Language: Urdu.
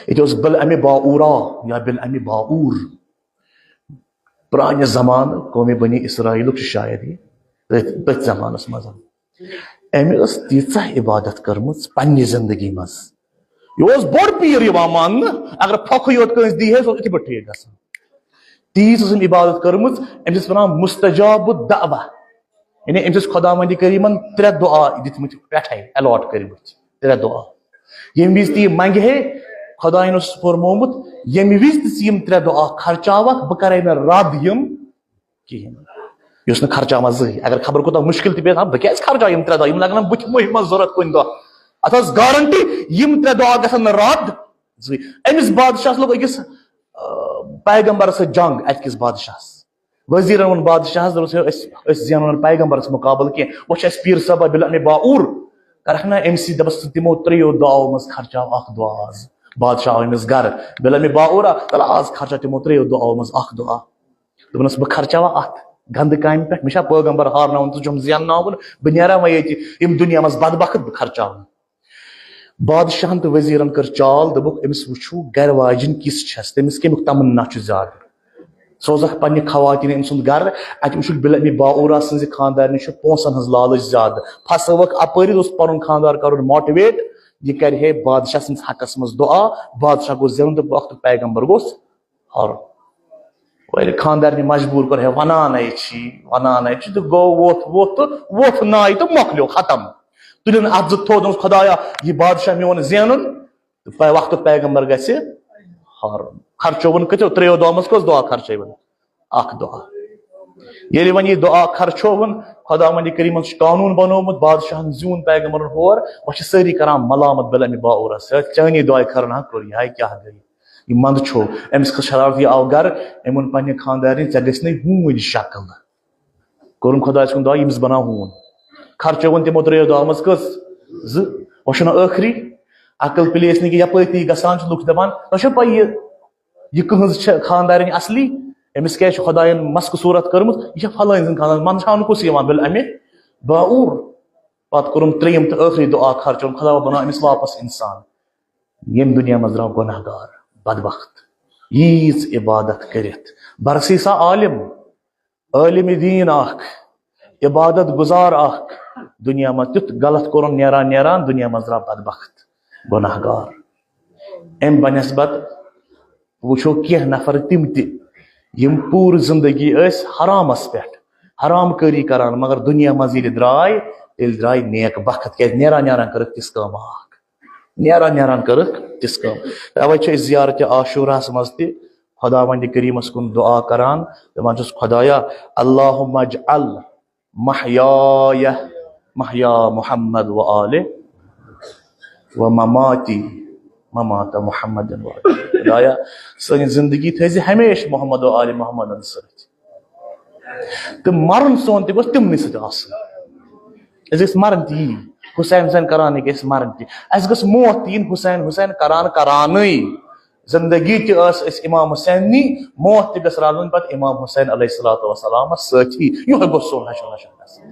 یہ بل باورا یا بل باور پرانہ زمان قومی بنی اسرائیل شاید یہ تھی زمانس مز امس تیژہ عبادت کرمز پنہ زندگی مز یہ بوڑ پیر مان اگر پھکھ یوت کنس دی ہے سو اتھ پہ ٹھیک گا تیز عبادت کرمز امس ونان مستجاب الدعوہ یعنی امس خدا مند کریمن 3 دعا دتمت پٹھے الاٹ کرمت 3 دعا یم وز تی منگ ہے خدائن فرمومت یم وز یم 3 دعا خرچاوک بہ کرے نا رد یم کہین اس نے خرچاوان زہی اگر خبر کوتا مشکل تہ بیت بہ کیاز خرچا یم 3 دعا یم لگن بت مہم ضرورت کن دعا ات گارنٹی یم 3 دعا گژھن رد زہی امس بادشاہ لوگ اکس پیغمبر سے جنگ اتکس بادشاہ وزیرن ون بادشاہ زینو پیغمبرس مقابل کی وہ پیر صاحب بل باور کرک نا ام سی دبس تمو 3 دعاو مز خرچاو اخ دعا آز بادشاہ امس گر بل باورا تل آز خرچا تمو 3 دعاو مز اخ دعا دپنس بہ خرچاوا ات گند کام پہ مشا پیغمبر ہارناون تو جم زیناون بہ نیرا وے یم دنیا مز بدبخت بہ خرچاون بادشاہن تو وزیرن کر چال دبک امس وچھو گر واجن کس چھس تمس کمیک تمنا چھ زیادہ سوزک پنہ خواتین ام سند گر ات وچھک بل باورا سنز خاندار نش پونسن ہز لالچ زیادہ پھسوک اپری دوس پرن خاندار کرن موٹیویٹ یہ کر ہے بادشاہ سنز حقس مز دعا بادشاہ گو زین تو وقت پیغمبر گوس ہر ویل خاندار نے مجبور کر ہے ونانے چھ تو گو ووت نائی تو مکلیو ختم تلن افز تھو خدایا یہ بادشاہ میون زینن تو وقت پیغمبر گژھِ ہارن خرچو ون کتو 3 دعا مز کس دعا خرچے ون اخ دعا یلی ون یہ دعا خرچو ون خدا مند کریم قانون بنومت بادشاہ زیون پیغمبر ہور وہ ساری کران ملامت بل باورا چانی دعا کرنا کور یہ کیا گئی یہ مند چھو امس کس شرارتی آو گر امن پنہ خاندارن ژے گژھِ نہٕ ہوٗنۍ شکل کورن خدا کن دعا یمس بنا ہون خرچو ون تمو 3 دعا مز کس وہ ٲخری عقل پلیس نی کہ یپٲتی گژھان لُکھ دپان تۄہہِ چھو پاے یہ کہٕنٛز چھِ خاندارن اصلی امس کیا خدائن مسک صورت کرمت یہ فلٲنۍ سٕنٛدۍ خاندان منشان کس یوان بل امہ باور پتہ کوٚرُم 3یم تو ٲخری دعا خرچوم خدا بنا امس واپس انسان یم دنیا مز درٛاو گناہ گار بدبخت ییٖژ عبادت کرت برسی سا عالم دین اخ عبادت گزار اخ دنیا مز تیُتھ غلط کورن نیران دنیا مز درٛاو بدبخت گناہ گار ام بنسبت وچھو کینٛہہ نفر تم تہ یم پور زندگی اس حرامس پہ حرام کاری کران مگر دنیا مز ییٚلہِ درٛاے تیٚلہِ درٛاے نیک بخت کیٛازِ نیران کرکھ تِژھ کٲم اکھ نیران کرکھ تِژھ کٲم توے چھِ أسۍ زیارت عاشوراہس مز تہِ خدا وند کریمس کن دعا کران دپان چھُس خدایا اللہم اجعل محیا محمد و آلہ و مماتی ممات محمد و آلہ خدایا سٲنۍ زندگی تھٲیزِ ہمیشہ محمد و آل محمد سۭتۍ تہٕ مرن سون تہِ گوٚژھ تِمنٕے سۭتۍ آسُن أسۍ گٔژھۍ مرن تہِ یی حسین کران گژھِ مرن تہِ اَسہِ گٔژھ موت تہِ یِنۍ حسین کرانٕے زندگی تہِ ٲس أسۍ امام حسین نی موت تہِ گژھِ رلٕنۍ پتہٕ امام حسین علیہ الصلوۃ والسلامس سۭتی یِہوے گوٚژھ سون حشر نشر گژھُن